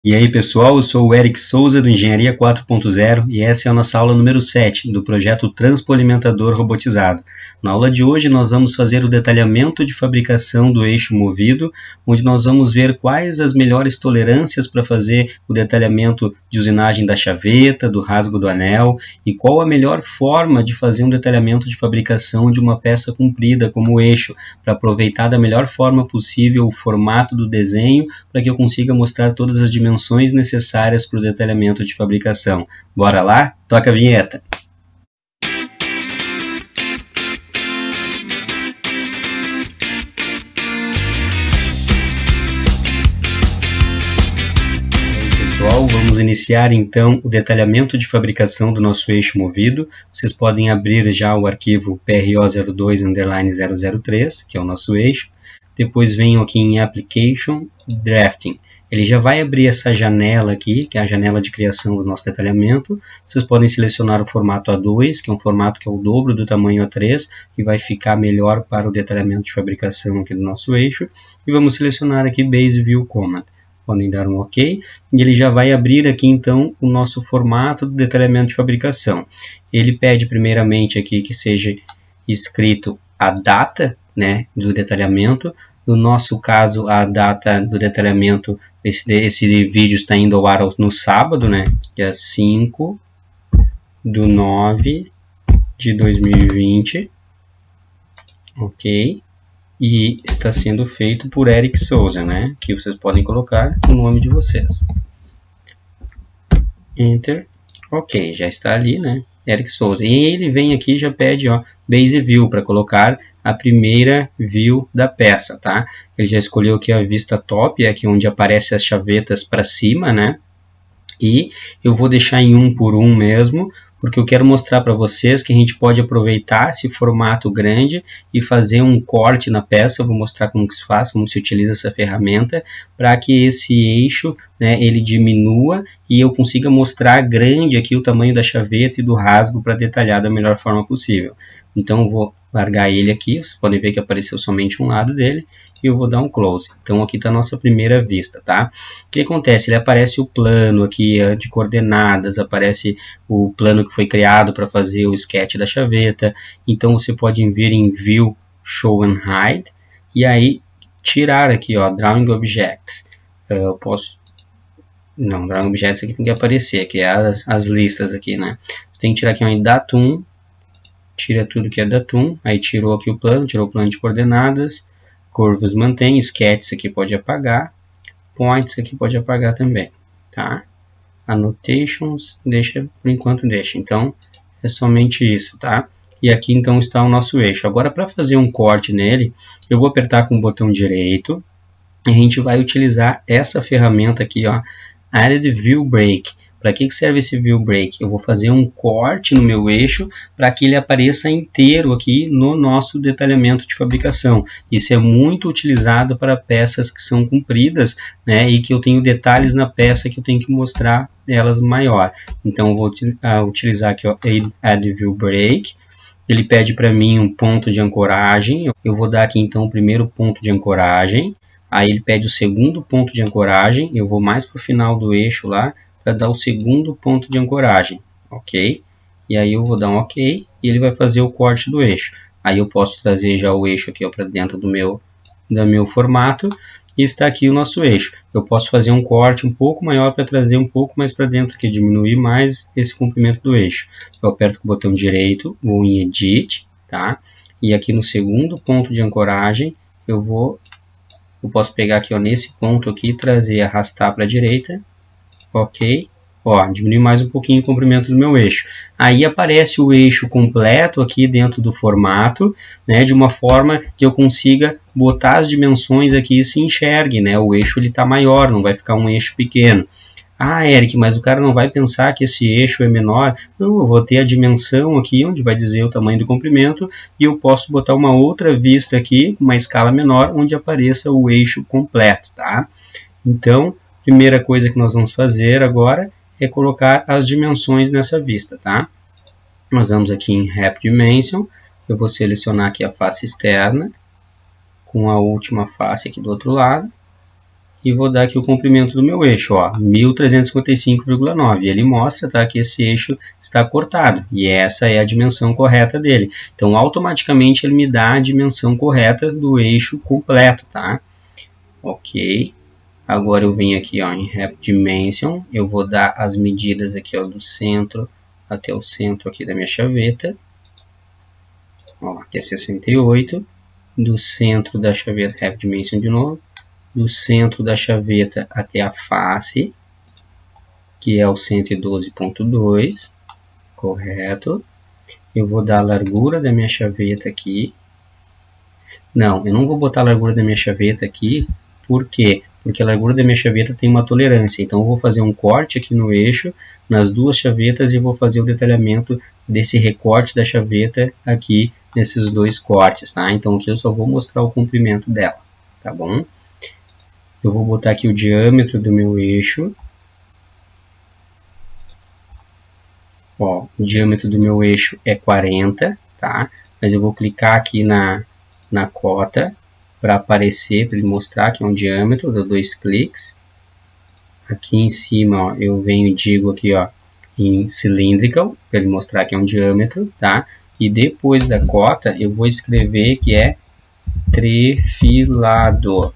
E aí pessoal, eu sou o Eric Souza do Engenharia 4.0 e essa é a nossa aula número 7 do projeto Transpolimentador Robotizado. Na aula de hoje nós vamos fazer o detalhamento de fabricação do eixo movido, onde nós vamos ver quais as melhores tolerâncias para fazer o detalhamento de usinagem da chaveta, do rasgo do anel e qual a melhor forma de fazer um detalhamento de fabricação de uma peça comprida como o eixo, para aproveitar da melhor forma possível o formato do desenho para que eu consiga mostrar todas as dimensões necessárias para o detalhamento de fabricação. Bora lá? Toca a vinheta! Pessoal, vamos iniciar então o detalhamento de fabricação do nosso eixo movido. Vocês podem abrir já o arquivo PRO02_003, que é o nosso eixo. Depois venham aqui em Application, Drafting. Ele já vai abrir essa janela aqui, que é a janela de criação do nosso detalhamento. Vocês podem selecionar o formato A2, que é um formato que é o dobro do tamanho A3, que vai ficar melhor para o detalhamento de fabricação aqui do nosso eixo. E vamos selecionar aqui Base View Command. Podem dar um OK. E ele já vai abrir aqui então o nosso formato do detalhamento de fabricação. Ele pede primeiramente aqui que seja escrito a data, né, do detalhamento. No nosso caso, a data do detalhamento, esse vídeo está indo ao ar no sábado, né? Dia 5/9/2020. Ok. E está sendo feito por Eric Souza, né? Que vocês podem colocar o nome de vocês. Enter. Ok, já está ali, né? Eric Souza. E ele vem aqui e já pede, ó, Base View para colocar a primeira view da peça, tá? Ele já escolheu aqui a vista top, é aqui onde aparecem as chavetas para cima, né? E eu vou deixar em 1 por 1 mesmo, porque eu quero mostrar para vocês que a gente pode aproveitar esse formato grande e fazer um corte na peça. Eu vou mostrar como que se faz, como se utiliza essa ferramenta, para que esse eixo, né, ele diminua e eu consiga mostrar grande aqui o tamanho da chaveta e do rasgo para detalhar da melhor forma possível. Então eu vou largar ele aqui, vocês podem ver que apareceu somente um lado dele, e eu vou dar um close. Então aqui está a nossa primeira vista, tá? O que acontece? Ele aparece o plano aqui de coordenadas, aparece o plano que foi criado para fazer o sketch da chaveta. Então você pode vir em View, Show and Hide, e aí tirar aqui, ó, Drawing Objects. Eu posso... Não, Drawing Objects aqui tem que aparecer, que é as listas aqui, né? Tem que tirar aqui um Datum, tira tudo que é Datum, aí tirou aqui o plano, tirou o plano de coordenadas, Curves mantém, Sketches aqui pode apagar, Points aqui pode apagar também, tá? Annotations, deixa, por enquanto deixa, então é somente isso, tá? E aqui então está o nosso eixo. Agora para fazer um corte nele, eu vou apertar com o botão direito, e a gente vai utilizar essa ferramenta aqui, ó, Added View Break. Para que serve esse View Break? Eu vou fazer um corte no meu eixo para que ele apareça inteiro aqui no nosso detalhamento de fabricação. Isso é muito utilizado para peças que são compridas, né, e que eu tenho detalhes na peça que eu tenho que mostrar elas maior. Então eu vou utilizar aqui, ó, Add View Break. Ele pede para mim um ponto de ancoragem. Eu vou dar aqui então o primeiro ponto de ancoragem. Aí ele pede o segundo ponto de ancoragem. Eu vou mais para o final do eixo lá, para dar o segundo ponto de ancoragem, ok? E aí eu vou dar um ok e ele vai fazer o corte do eixo. Aí eu posso trazer já o eixo aqui para dentro do meu formato e está aqui o nosso eixo. Eu posso fazer um corte um pouco maior para trazer um pouco mais para dentro, que diminuir mais esse comprimento do eixo. Eu aperto com o botão direito, vou em Edit, tá? E aqui no segundo ponto de ancoragem eu posso pegar aqui, ó, nesse ponto aqui, trazer, arrastar para a direita. Ok, ó, diminui mais um pouquinho o comprimento do meu eixo. Aí aparece o eixo completo aqui dentro do formato, né, de uma forma que eu consiga botar as dimensões aqui e se enxergue, né, o eixo está maior, não vai ficar um eixo pequeno. Ah, Eric, mas o cara não vai pensar que esse eixo é menor? Não, eu vou ter a dimensão aqui, onde vai dizer o tamanho do comprimento, e eu posso botar uma outra vista aqui, uma escala menor, onde apareça o eixo completo, tá? Então, primeira coisa que nós vamos fazer agora é colocar as dimensões nessa vista, tá? Nós vamos aqui em Wrap Dimension, eu vou selecionar aqui a face externa, com a última face aqui do outro lado, e vou dar aqui o comprimento do meu eixo, ó, 1355,9. Ele mostra, tá, que esse eixo está cortado e essa é a dimensão correta dele. Então, automaticamente ele me dá a dimensão correta do eixo completo, tá? Ok. Agora eu venho aqui, ó, em Wrap Dimension, eu vou dar as medidas aqui, ó, do centro até o centro aqui da minha chaveta. Ó, aqui é 68. Do centro da chaveta, Wrap Dimension de novo. Do centro da chaveta até a face, que é o 112.2, correto. Eu vou dar a largura da minha chaveta aqui. Não, eu não vou botar a largura da minha chaveta aqui, por quê? Porque a largura da minha chaveta tem uma tolerância, então eu vou fazer um corte aqui no eixo, nas duas chavetas, e vou fazer o detalhamento desse recorte da chaveta aqui, nesses dois cortes, tá? Então aqui eu só vou mostrar o comprimento dela, tá bom? Eu vou botar aqui o diâmetro do meu eixo. Ó, o diâmetro do meu eixo é 40, tá? Mas eu vou clicar aqui na cota para aparecer, para ele mostrar que é um diâmetro, dou 2 cliques. Aqui em cima, ó, eu venho e digo aqui, ó, em cylindrical, para ele mostrar que é um diâmetro, tá? E depois da cota, eu vou escrever que é trefilado.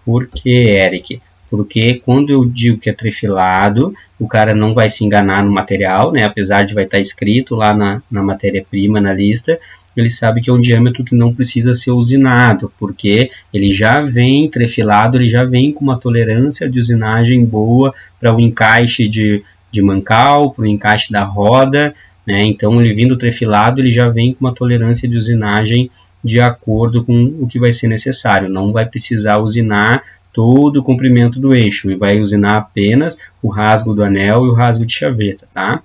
Por que, Eric? Porque quando eu digo que é trefilado, o cara não vai se enganar no material, né? Apesar de vai estar escrito lá na matéria-prima, na lista, ele sabe que é um diâmetro que não precisa ser usinado, porque ele já vem trefilado, ele já vem com uma tolerância de usinagem boa para o encaixe de mancal, para o encaixe da roda, né? Então, ele vindo trefilado, ele já vem com uma tolerância de usinagem de acordo com o que vai ser necessário. Não vai precisar usinar todo o comprimento do eixo, e vai usinar apenas o rasgo do anel e o rasgo de chaveta, tá?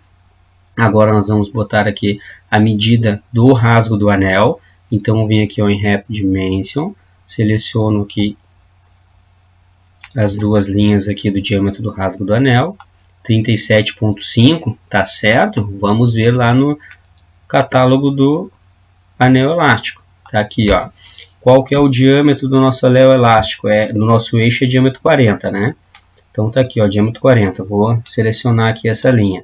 Agora nós vamos botar aqui a medida do rasgo do anel. Então eu venho aqui, ó, em Wrap Dimension, seleciono aqui as duas linhas aqui do diâmetro do rasgo do anel, 37.5, tá certo? Vamos ver lá no catálogo do anel elástico. Tá aqui, ó. Qual que é o diâmetro do nosso anel elástico? Do nosso eixo é diâmetro 40, né? Então tá aqui, ó, diâmetro 40. Vou selecionar aqui essa linha.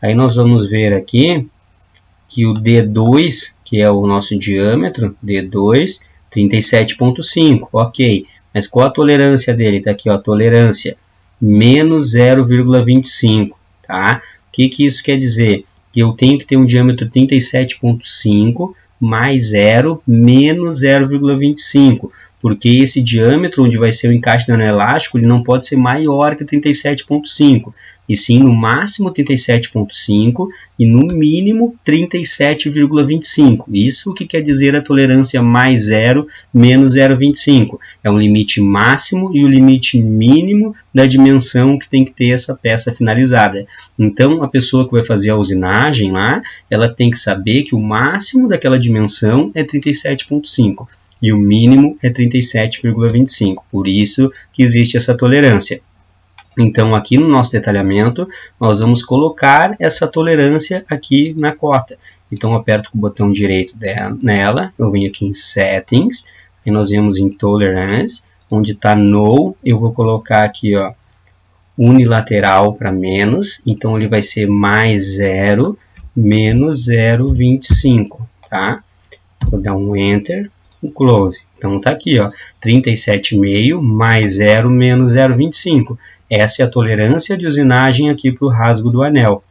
Aí nós vamos ver aqui que o D2, que é o nosso diâmetro, D2, 37.5, ok. Mas qual a tolerância dele? Tá aqui, ó, tolerância menos 0,25, tá? O que isso quer dizer? Que eu tenho que ter um diâmetro 37.5 mais 0 menos 0,25, porque esse diâmetro onde vai ser o encaixe do anel elástico, ele não pode ser maior que 37.5, e sim no máximo 37.5 e no mínimo 37,25. Isso que quer dizer a tolerância mais 0 menos 0,25. É um limite máximo e o limite mínimo da dimensão que tem que ter essa peça finalizada. Então, a pessoa que vai fazer a usinagem lá, ela tem que saber que o máximo daquela dimensão é 37,5 e o mínimo é 37,25. Por isso que existe essa tolerância. Então, aqui no nosso detalhamento, nós vamos colocar essa tolerância aqui na cota. Então, eu aperto com o botão direito nela, eu venho aqui em Settings, e nós vamos em Tolerance, onde está No, eu vou colocar aqui, ó, unilateral para menos, então ele vai ser mais 0, menos 0,25, tá? Vou dar um Enter, um Close. Então tá aqui, ó, 37,5 mais 0 menos 0,25. Essa é a tolerância de usinagem aqui para o rasgo do anel.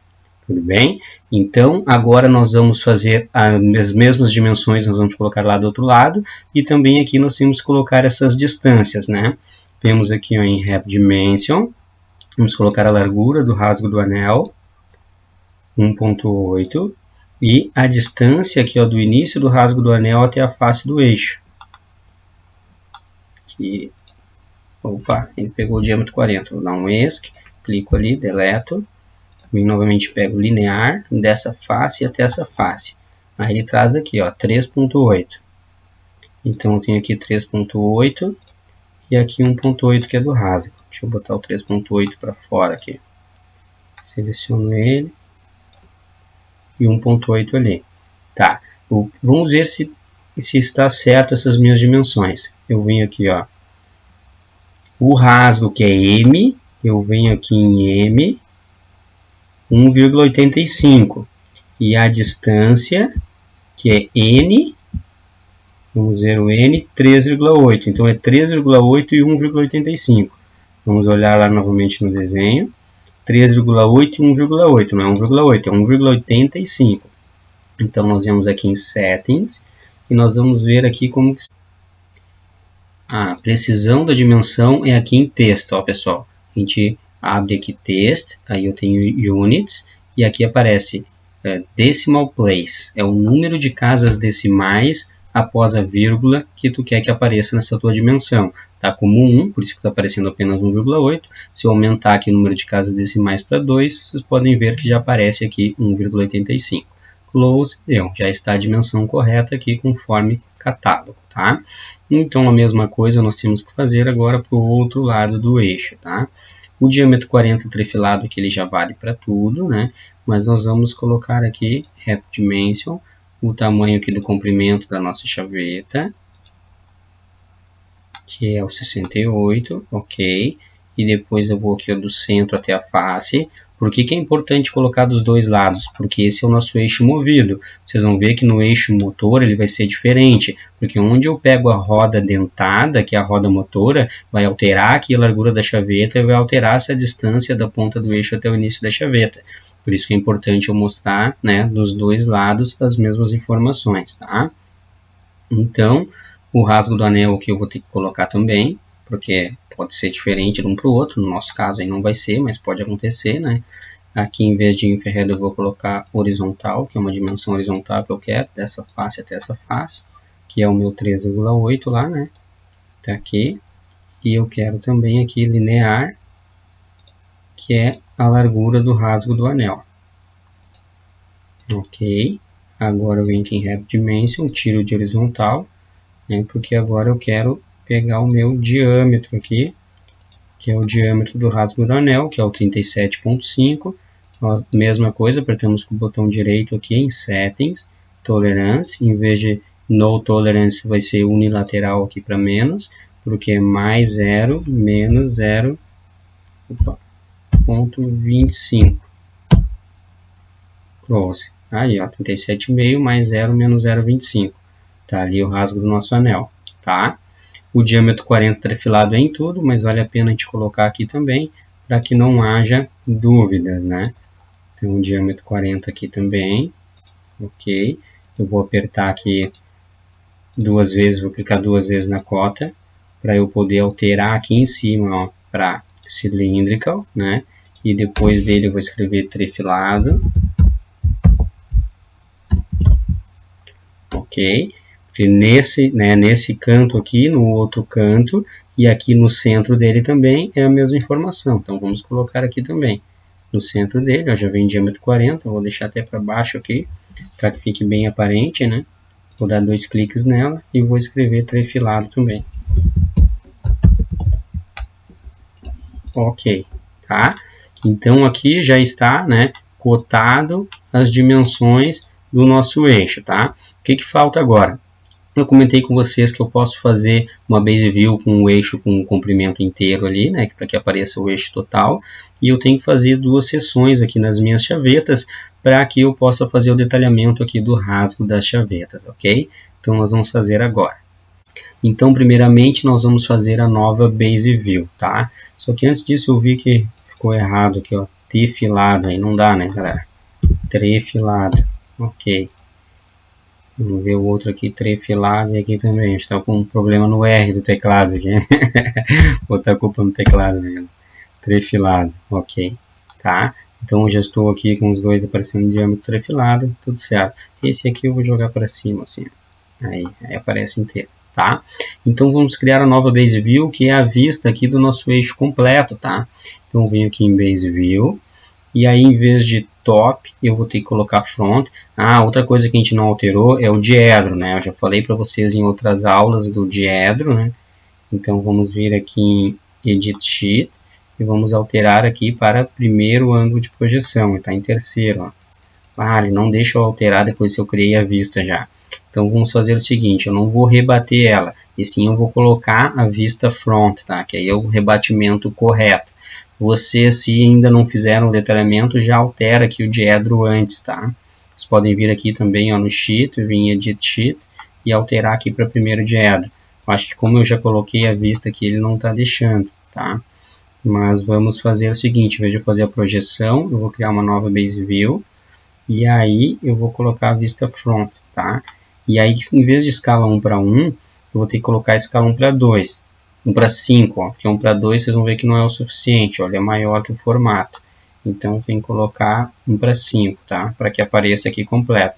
Tudo bem? Então, agora nós vamos fazer as mesmas dimensões, nós vamos colocar lá do outro lado, e também aqui nós temos que colocar essas distâncias, né? Temos aqui, ó, em Wrap Dimension, vamos colocar a largura do rasgo do anel, 1.8, e a distância aqui, ó, do início do rasgo do anel até a face do eixo. Aqui. Opa, ele pegou o diâmetro 40. Vou dar um ESC, clico ali, deleto. E novamente pego linear dessa face até essa face. Aí ele traz aqui, ó, 3.8. Então eu tenho aqui 3.8 e aqui 1.8 que é do rasgo. Deixa eu botar o 3.8 para fora aqui. Seleciono ele e 1.8 ali. Tá. Vamos ver se está certo essas minhas dimensões. Eu venho aqui, ó, O rasgo, que é M, eu venho aqui em M, 1,85. E a distância, que é N, vamos ver o N, 3,8. Então é 3,8 e 1,85. Vamos olhar lá novamente no desenho. 3,8 e 1,8. Não é 1,8, é 1,85. Então nós vamos aqui em Settings. E nós vamos ver aqui como que... A precisão da dimensão é aqui em texto, ó, pessoal. A gente abre aqui Text, aí eu tenho Units, e aqui aparece Decimal Place. É o número de casas decimais após a vírgula que tu quer que apareça nessa tua dimensão. Tá como 1, por isso que está aparecendo apenas 1,8. Se eu aumentar aqui o número de casas decimais para 2, vocês podem ver que já aparece aqui 1,85. Close, já está a dimensão correta aqui conforme catálogo, tá? Então a mesma coisa nós temos que fazer agora para o outro lado do eixo, tá? O diâmetro 40 trifilado que ele já vale para tudo, né? Mas nós vamos colocar aqui Wrap Dimension, o tamanho aqui do comprimento da nossa chaveta, que é o 68, ok? E depois eu vou aqui do centro até a face. Por que é importante colocar dos dois lados? Porque esse é o nosso eixo movido. Vocês vão ver que no eixo motor ele vai ser diferente, porque onde eu pego a roda dentada, que é a roda motora, vai alterar aqui a largura da chaveta e vai alterar essa distância da ponta do eixo até o início da chaveta. Por isso que é importante eu mostrar, né, dos dois lados as mesmas informações, tá? Então, o rasgo do anel aqui eu vou ter que colocar também, porque pode ser diferente de um para o outro. No nosso caso aí não vai ser, mas pode acontecer, né? Aqui em vez de infrared eu vou colocar horizontal, que é uma dimensão horizontal que eu quero, dessa face até essa face, que é o meu 3,8 lá, né? Tá aqui. E eu quero também aqui linear, que é a largura do rasgo do anel. Ok. Agora eu venho aqui em Wrap Dimension, tiro de horizontal, né? Porque agora eu quero pegar o meu diâmetro aqui, que é o diâmetro do rasgo do anel, que é o 37,5. Mesma coisa, apertamos com o botão direito aqui em Settings, Tolerance. Em vez de No Tolerance, vai ser unilateral aqui para menos, porque é mais 0, menos 0,25. Close. Aí, ó, 37,5 mais 0, menos 0,25. Tá ali o rasgo do nosso anel, tá? O diâmetro 40 trifilado é em tudo, mas vale a pena a gente colocar aqui também, para que não haja dúvidas, né? Então, o diâmetro 40 aqui também, ok? Eu vou apertar aqui duas vezes, vou clicar duas vezes na cota, para eu poder alterar aqui em cima, ó, para cylindrical, né? E depois dele eu vou escrever trifilado, ok? Porque nesse canto aqui, no outro canto, e aqui no centro dele também é a mesma informação. Então vamos colocar aqui também. No centro dele, ó, já vem diâmetro 40, vou deixar até para baixo aqui, para que fique bem aparente, né? Vou dar 2 cliques nela e vou escrever trifilado também. Ok, tá? Então aqui já está, né, cotado as dimensões do nosso eixo, tá? O que falta agora? Eu comentei com vocês que eu posso fazer uma base view com o eixo com o comprimento inteiro ali, né, para que apareça o eixo total, e eu tenho que fazer 2 seções aqui nas minhas chavetas para que eu possa fazer o detalhamento aqui do rasgo das chavetas, ok? Então nós vamos fazer agora. Então primeiramente nós vamos fazer a nova base view, tá? Só que antes disso eu vi que ficou errado aqui, ó, trifilado, aí não dá, né, galera? Trifilado, ok. Vamos ver o outro aqui, trifilado, e aqui também. A gente está com um problema no R do teclado aqui. Vou botar a culpa no teclado, né? Trifilado, ok. Tá? Então eu já estou aqui com os dois aparecendo em diâmetro trifilado, tudo certo. Esse aqui eu vou jogar para cima, assim. Aí aparece inteiro, tá? Então vamos criar a nova Base View, que é a vista aqui do nosso eixo completo, tá? Então eu venho aqui em Base View. E aí, em vez de top, eu vou ter que colocar front. Outra coisa que a gente não alterou é o diedro, né? Eu já falei para vocês em outras aulas do diedro, né? Então, vamos vir aqui em Edit Sheet e vamos alterar aqui para primeiro ângulo de projeção. Está em terceiro, ó. Ele não deixa eu alterar depois se eu criei a vista já. Então, vamos fazer o seguinte, eu não vou rebater ela. e sim eu vou colocar a vista front, tá? Que aí é o rebatimento correto. Você, se ainda não fizeram o detalhamento, já altera aqui o diedro antes, tá? Vocês podem vir aqui também ó, no Sheet, vir em Edit Sheet e alterar aqui para primeiro diedro. Eu acho que como eu já coloquei a vista aqui, ele não está deixando, tá? Mas vamos fazer o seguinte, em vez de eu fazer a projeção, eu vou criar uma nova Base View, e aí eu vou colocar a vista front, tá? E aí, em vez de escala 1 para 1, eu vou ter que colocar a escala 1 para 2. 1 para 5, ó, porque 1 para 2 vocês vão ver que não é o suficiente, ó, ele é maior que o formato. Então, tem que colocar 1 para 5, tá? Para que apareça aqui completo.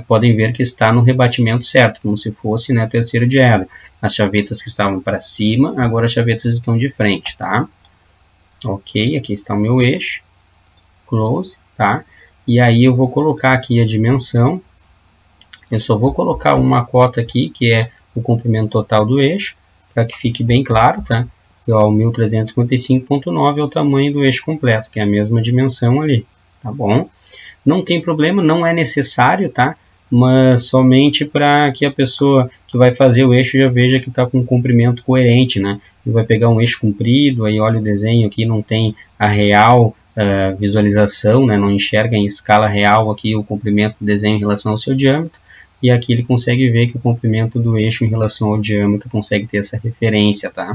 Podem ver que está no rebatimento certo, como se fosse, né, terceiro diedro. As chavetas que estavam para cima, agora as chavetas estão de frente, tá? Ok, aqui está o meu eixo. Close, tá? E aí eu vou colocar aqui a dimensão. Eu só vou colocar uma cota aqui, que é o comprimento total do eixo, para que fique bem claro, tá? E, ó, o 1355.9 é o tamanho do eixo completo, que é a mesma dimensão ali, tá bom? Não tem problema, não é necessário, tá? Mas somente para que a pessoa que vai fazer o eixo já veja que está com um comprimento coerente, né? Ele vai pegar um eixo comprido, aí olha o desenho aqui, não tem a real visualização, né? Não enxerga em escala real aqui o comprimento do desenho em relação ao seu diâmetro, e aqui ele consegue ver que o comprimento do eixo em relação ao diâmetro consegue ter essa referência, tá?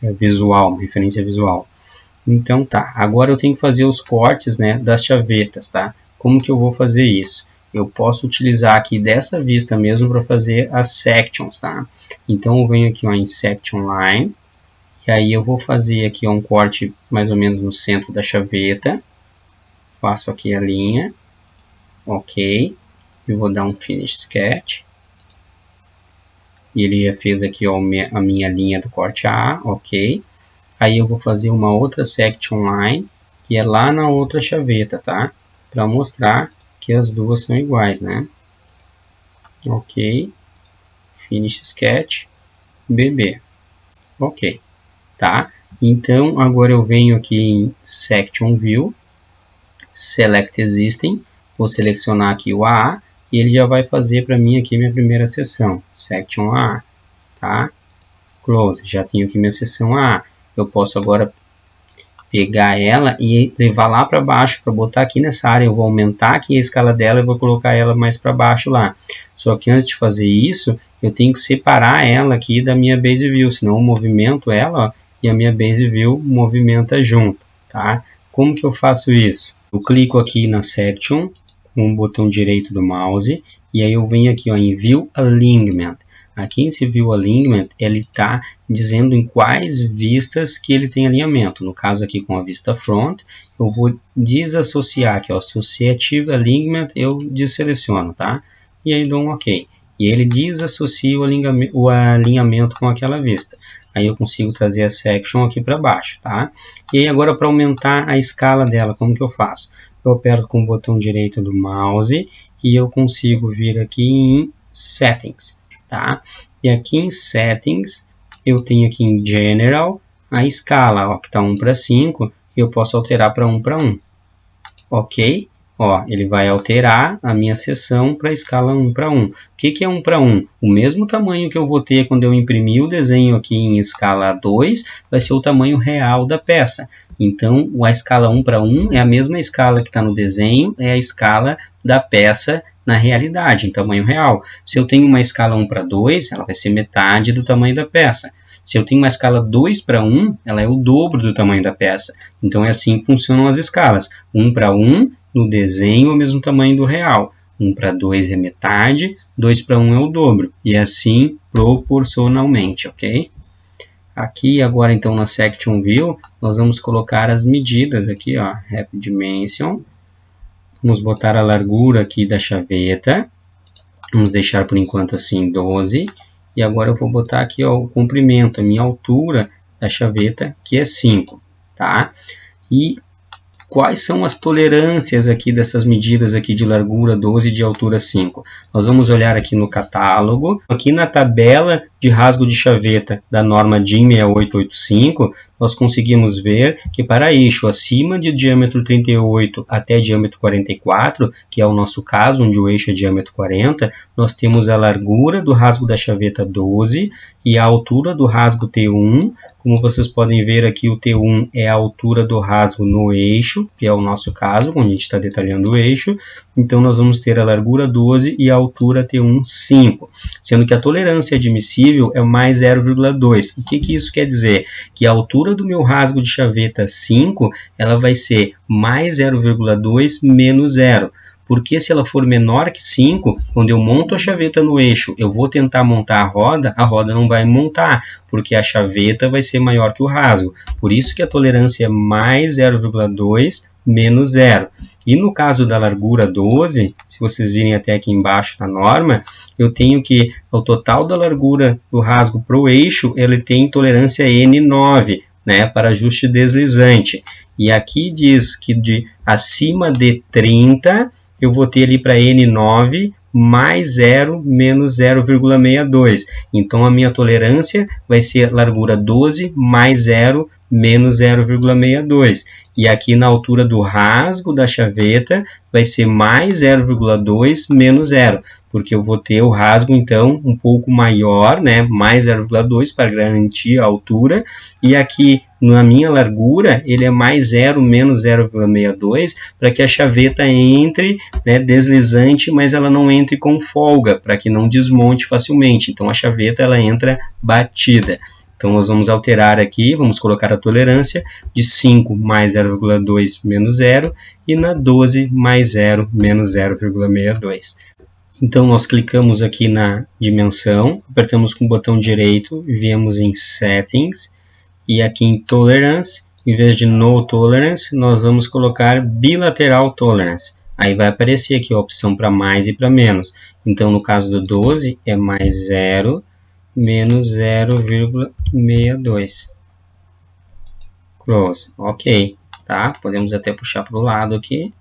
Visual, uma referência visual. Então tá, agora eu tenho que fazer os cortes, né, das chavetas, tá? Como que eu vou fazer isso? Eu posso utilizar aqui dessa vista mesmo para fazer as sections, tá? Então eu venho aqui ó, em Section Line, e aí eu vou fazer aqui ó, um corte mais ou menos no centro da chaveta. Faço aqui a linha, ok. Eu vou dar um Finish Sketch. E ele já fez aqui ó, a minha linha do corte A, ok. Aí eu vou fazer uma outra Section Line, que é lá na outra chaveta, tá? Para mostrar que as duas são iguais, né? Ok. Finish Sketch. BB. Ok. Tá? Então, agora eu venho aqui em Section View. Select Existing. Vou selecionar aqui o AA. E ele já vai fazer para mim aqui minha primeira seção. Section AA. Tá? Close. Já tenho aqui minha seção AA. Eu posso agora pegar ela e levar lá para baixo, para botar aqui nessa área. Eu vou aumentar aqui a escala dela e vou colocar ela mais para baixo lá. Só que antes de fazer isso, eu tenho que separar ela aqui da minha Base View, senão eu movimento ela ó, e a minha Base View movimenta junto, tá? Como que eu faço isso? Eu clico aqui na Section, com o botão direito do mouse, e aí eu venho aqui ó, em View Alignment. Aqui em View Alignment, ele está dizendo em quais vistas que ele tem alinhamento. No caso aqui com a vista front, eu vou desassociar aqui, ó, Associative Alignment, eu desseleciono, tá? E aí dou um OK. E ele desassocia o alinhamento com aquela vista. Aí eu consigo trazer a section aqui para baixo, tá? E aí agora para aumentar a escala dela, como que eu faço? Eu aperto com o botão direito do mouse e eu consigo vir aqui em Settings. Tá? E aqui em Settings, eu tenho aqui em General, a escala, ó, que está 1 para 5, e eu posso alterar para 1 para 1. Ok? Ó, ele vai alterar a minha seção para a escala 1 para 1. O que é 1 para 1? O mesmo tamanho que eu vou ter quando eu imprimir o desenho aqui em escala 2, vai ser o tamanho real da peça. Então, a escala 1 para 1 é a mesma escala que está no desenho, é a escala da peça na realidade, em tamanho real. Se eu tenho uma escala 1 para 2, ela vai ser metade do tamanho da peça. Se eu tenho uma escala 2 para 1, ela é o dobro do tamanho da peça. Então, é assim que funcionam as escalas. 1 para 1, no desenho, é o mesmo tamanho do real. 1 para 2 é metade, 2 para 1 é o dobro. E assim, proporcionalmente, ok? Aqui, agora, então, na Section View, nós vamos colocar as medidas aqui, ó, Wrap Dimension. Vamos botar a largura aqui da chaveta. Vamos deixar por enquanto assim 12. E agora eu vou botar aqui ó, o comprimento, a minha altura da chaveta, que é 5. Tá? E quais são as tolerâncias aqui dessas medidas aqui de largura 12 e de altura 5. Nós vamos olhar aqui no catálogo, aqui na tabela de rasgo de chaveta da norma DIN 6885, nós conseguimos ver que para eixo acima de diâmetro 38 até diâmetro 44, que é o nosso caso, onde o eixo é diâmetro 40, nós temos a largura do rasgo da chaveta 12 e a altura do rasgo T1. Como vocês podem ver aqui, o T1 é a altura do rasgo no eixo, que é o nosso caso, quando a gente está detalhando o eixo. Então, nós vamos ter a largura 12 e a altura T1 5, sendo que a tolerância admissível é mais 0,2. O que isso quer dizer? Que a altura do meu rasgo de chaveta 5, ela vai ser mais 0,2 menos 0. Porque se ela for menor que 5, quando eu monto a chaveta no eixo, eu vou tentar montar a roda não vai montar, porque a chaveta vai ser maior que o rasgo. Por isso que a tolerância é mais 0,2 menos 0. E no caso da largura 12, se vocês virem até aqui embaixo na norma, eu tenho que o total da largura do rasgo para o eixo, ele tem tolerância N9, né, para ajuste deslizante. E aqui diz que de acima de 30, eu vou ter ali para N9 mais 0 menos 0,62. Então, a minha tolerância vai ser largura 12 mais 0 menos 0,62. E aqui na altura do rasgo da chaveta vai ser mais 0,2 menos 0. Porque eu vou ter o rasgo, então, um pouco maior, né? Mais 0,2 para garantir a altura. E aqui, na minha largura, ele é mais 0 menos 0,62 para que a chaveta entre, né, deslizante, mas ela não entre com folga, para que não desmonte facilmente. Então, a chaveta ela entra batida. Então, nós vamos alterar aqui, vamos colocar a tolerância de 5 mais 0,2 menos 0 e na 12 mais 0 menos 0,62. Então, nós clicamos aqui na dimensão, apertamos com o botão direito, viemos em Settings, e aqui em Tolerance, em vez de No Tolerance, nós vamos colocar Bilateral Tolerance. Aí vai aparecer aqui a opção para mais e para menos. Então, no caso do 12, é mais 0, menos 0,62. Close. Ok, tá? Podemos até puxar para o lado aqui.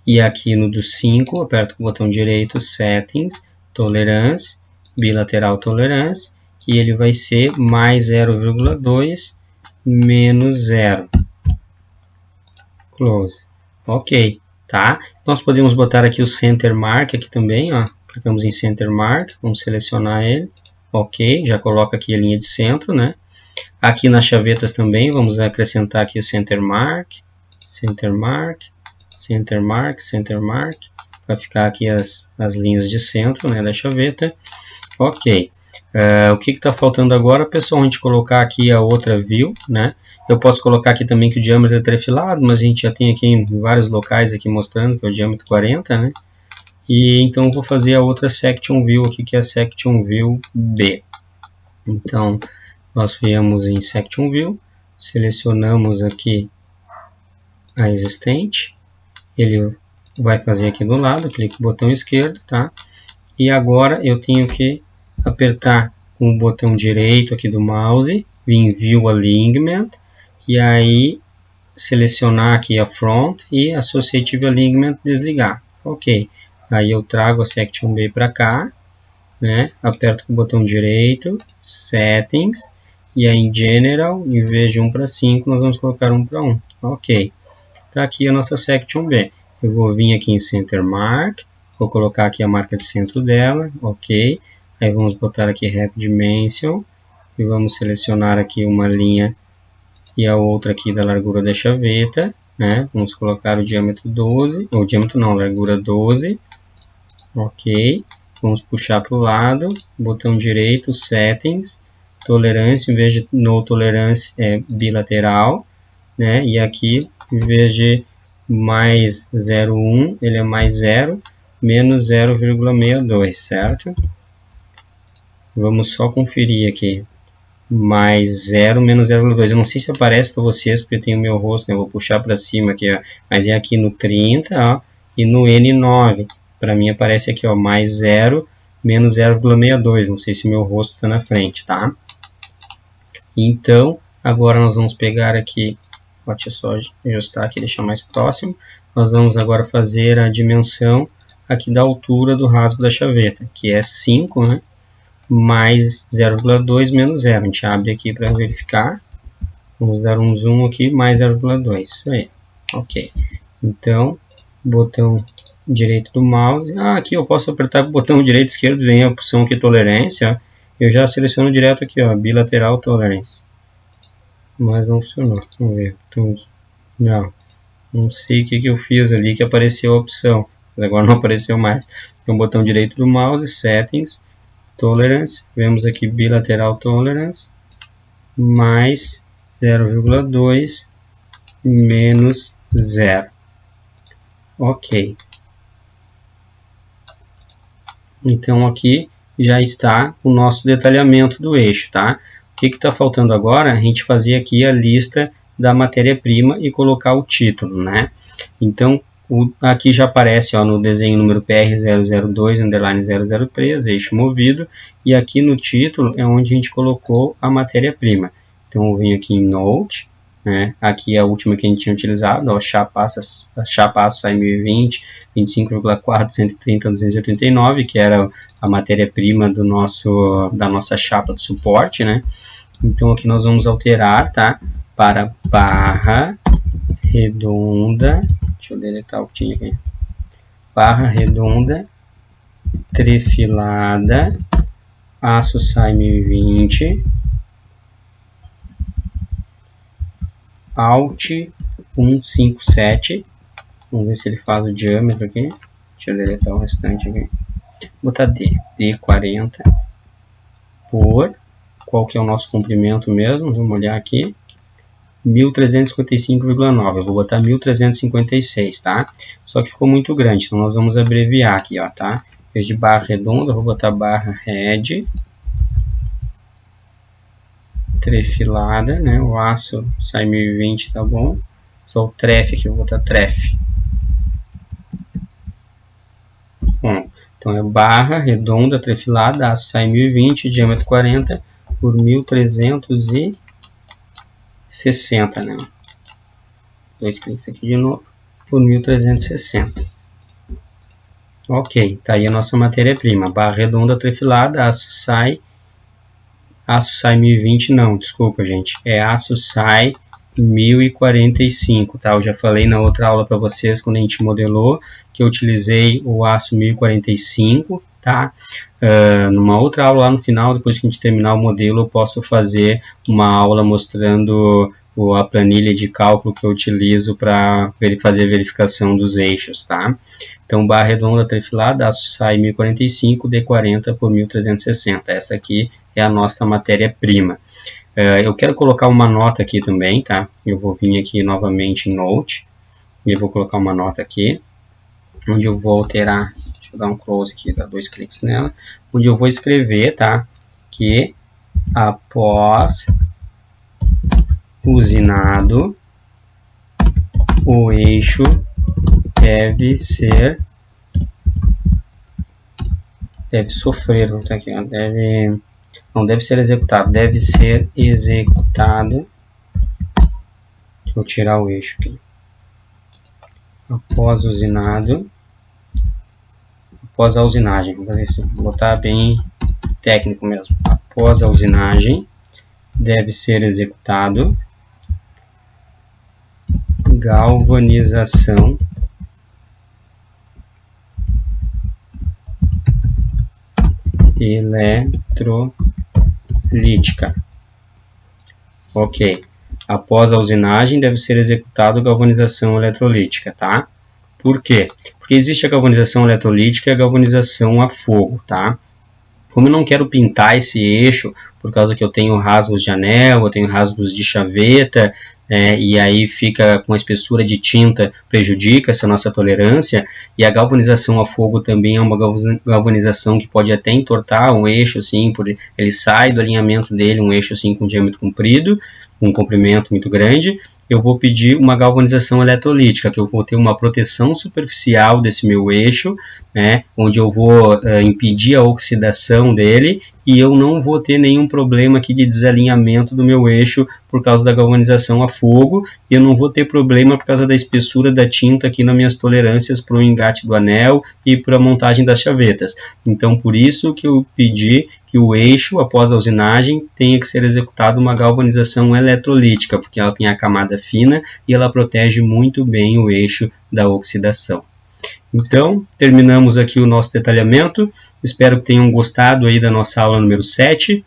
E aqui no do 5, aperto com o botão direito, Settings, Tolerance, Bilateral Tolerance, e ele vai ser mais 0,2 menos 0. Close. Ok, tá? Nós podemos botar aqui o Center Mark aqui também, ó. Clicamos em Center Mark, vamos selecionar ele. Ok, já coloca aqui a linha de centro, né? Aqui nas chavetas também, vamos acrescentar aqui o Center Mark, Center Mark, Center Mark, Center Mark, vai ficar aqui as linhas de centro, né, da chaveta. Ok, o que está faltando agora, pessoal? A gente colocar aqui a outra view, né? Eu posso colocar aqui também que o diâmetro é trefilado, mas a gente já tem aqui em vários locais aqui mostrando que é o diâmetro 40, né? E então eu vou fazer a outra Section View aqui, que é a Section View B. Então, nós viemos em Section View, selecionamos aqui a existente, ele vai fazer aqui do lado, clique no botão esquerdo, tá? E agora eu tenho que apertar com o botão direito aqui do mouse, vir em View Alignment, e aí selecionar aqui a Front e Associative Alignment desligar. Ok, aí eu trago a Section B para cá, né? Aperto com o botão direito, Settings, e aí em General, em vez de 1 para 5, nós vamos colocar 1 para 1. Ok, está aqui a nossa Section B. Eu vou vir aqui em Center Mark, vou colocar aqui a marca de centro dela, ok. Aí vamos botar aqui Wrap Dimension, e vamos selecionar aqui uma linha e a outra aqui da largura da chaveta, né? Vamos colocar o diâmetro 12, ou diâmetro não, largura 12, ok. Vamos puxar para o lado, botão direito, Settings, Tolerância, em vez de No Tolerance é bilateral, né? E aqui, em vez de mais 0,1, ele é mais 0, menos 0,62, certo? Vamos só conferir aqui. Mais 0, menos 0,2. Eu não sei se aparece para vocês, porque tem o meu rosto, né? Eu vou puxar para cima aqui, ó. Mas é aqui no 30, ó, e no N9. Para mim aparece aqui, ó, mais 0, menos 0,62. Não sei se o meu rosto está na frente, tá? Então, agora nós vamos pegar aqui Pode só ajustar aqui, deixar mais próximo. Nós vamos agora fazer a dimensão aqui da altura do rasgo da chaveta, que é 5, né? Mais 0,2 menos 0. A gente abre aqui para verificar. Vamos dar um zoom aqui, mais 0,2. Isso aí. Ok. Então, botão direito do mouse. Aqui eu posso apertar com o botão direito e esquerdo, vem a opção aqui, tolerância. Eu já seleciono direto aqui, ó, bilateral tolerance. Mas não funcionou. Vamos ver. Não sei o que eu fiz ali que apareceu a opção. Mas agora não apareceu mais. Então, botão direito do mouse, settings, tolerance. Vemos aqui bilateral tolerance. Mais 0,2 menos 0. Ok. Então aqui já está o nosso detalhamento do eixo, tá? O que está faltando agora? A gente fazer aqui a lista da matéria-prima e colocar o título, né? Então aqui já aparece, ó, no desenho número PR002_003, eixo movido, e aqui no título é onde a gente colocou a matéria-prima. Então eu venho aqui em Note, né? Aqui é a última que a gente tinha utilizado, ó, chapa aço SAI 1020, 25,4, 130, 289, que era a matéria-prima da nossa chapa de suporte, né? Então aqui nós vamos alterar, tá? Para barra redonda, deixa eu deletar o que tinha aqui, barra redonda, trefilada, aço SAI 1020, Alt 157, vamos ver se ele faz o diâmetro aqui, deixa eu deletar o restante aqui, vou botar D40 por, qual que é o nosso comprimento mesmo, vamos olhar aqui, 1355,9, eu vou botar 1356, tá? Só que ficou muito grande, então nós vamos abreviar aqui, ó, tá? Em vez de barra redonda, eu vou botar barra red, trefilada, né? O aço SAI 1020, tá bom? Só o tref aqui, eu vou botar tref. Bom, então é barra redonda, trefilada, aço SAI 1020, diâmetro 40 por 1360, né? Dois cliques aqui de novo, por 1360. Ok, tá aí a nossa matéria-prima, barra redonda, trefilada, aço SAI 1020 não, desculpa gente, é aço SAI 1045, tá? Eu já falei na outra aula para vocês, quando a gente modelou, que eu utilizei o aço 1045, tá? Numa outra aula lá no final, depois que a gente terminar o modelo, eu posso fazer uma aula mostrando a planilha de cálculo que eu utilizo para fazer a verificação dos eixos, tá? Então, barra redonda trefilada, aço SAI 1045, D40 por 1360. Essa aqui é a nossa matéria-prima. Eu quero colocar uma nota aqui também, tá? Eu vou vir aqui novamente em Note, e eu vou colocar uma nota aqui, onde eu vou alterar, deixa eu dar um close aqui, dar 2 cliques nela, onde eu vou escrever, tá? Que após usinado, o eixo deve sofrer, tá aqui, ó, não deve ser executado, deve ser executado. Deixa eu tirar o eixo aqui. Após usinado, após a usinagem, vou fazer assim, vou botar bem técnico mesmo. Após a usinagem, deve ser executado galvanização eletrolítica. Ok. Após a usinagem, deve ser executado galvanização eletrolítica, tá? Por quê? Porque existe a galvanização eletrolítica e a galvanização a fogo, tá? Como eu não quero pintar esse eixo, por causa que eu tenho rasgos de anel, eu tenho rasgos de chaveta, e aí fica com a espessura de tinta, prejudica essa nossa tolerância, e a galvanização a fogo também é uma galvanização que pode até entortar um eixo, assim, ele sai do alinhamento dele, um eixo assim com diâmetro comprido, um comprimento muito grande. Eu vou pedir uma galvanização eletrolítica, que eu vou ter uma proteção superficial desse meu eixo, né, onde eu vou impedir a oxidação dele, e eu não vou ter nenhum problema aqui de desalinhamento do meu eixo por causa da galvanização a fogo, e eu não vou ter problema por causa da espessura da tinta aqui nas minhas tolerâncias para o engate do anel e para a montagem das chavetas. Então, por isso que eu pedi que o eixo, após a usinagem, tenha que ser executado uma galvanização eletrolítica, porque ela tem a camada fina e ela protege muito bem o eixo da oxidação. Então, terminamos aqui o nosso detalhamento. Espero que tenham gostado aí da nossa aula número 7.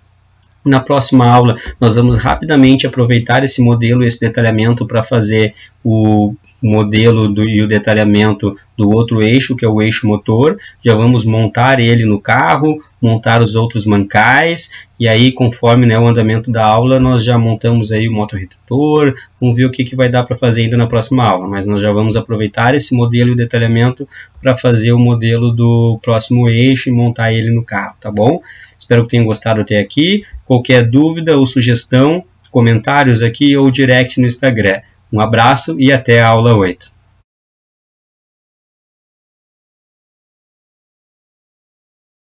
Na próxima aula, nós vamos rapidamente aproveitar esse modelo, esse detalhamento, para fazer o modelo e o detalhamento do outro eixo, que é o eixo motor. Já vamos montar ele no carro, montar os outros mancais, e aí, conforme, né, o andamento da aula, nós já montamos aí o motorredutor. Vamos ver o que vai dar para fazer ainda na próxima aula, mas nós já vamos aproveitar esse modelo e o detalhamento para fazer o modelo do próximo eixo e montar ele no carro, tá bom? Espero que tenham gostado até aqui. Qualquer dúvida ou sugestão, comentários aqui ou direct no Instagram. Um abraço e até a aula 8.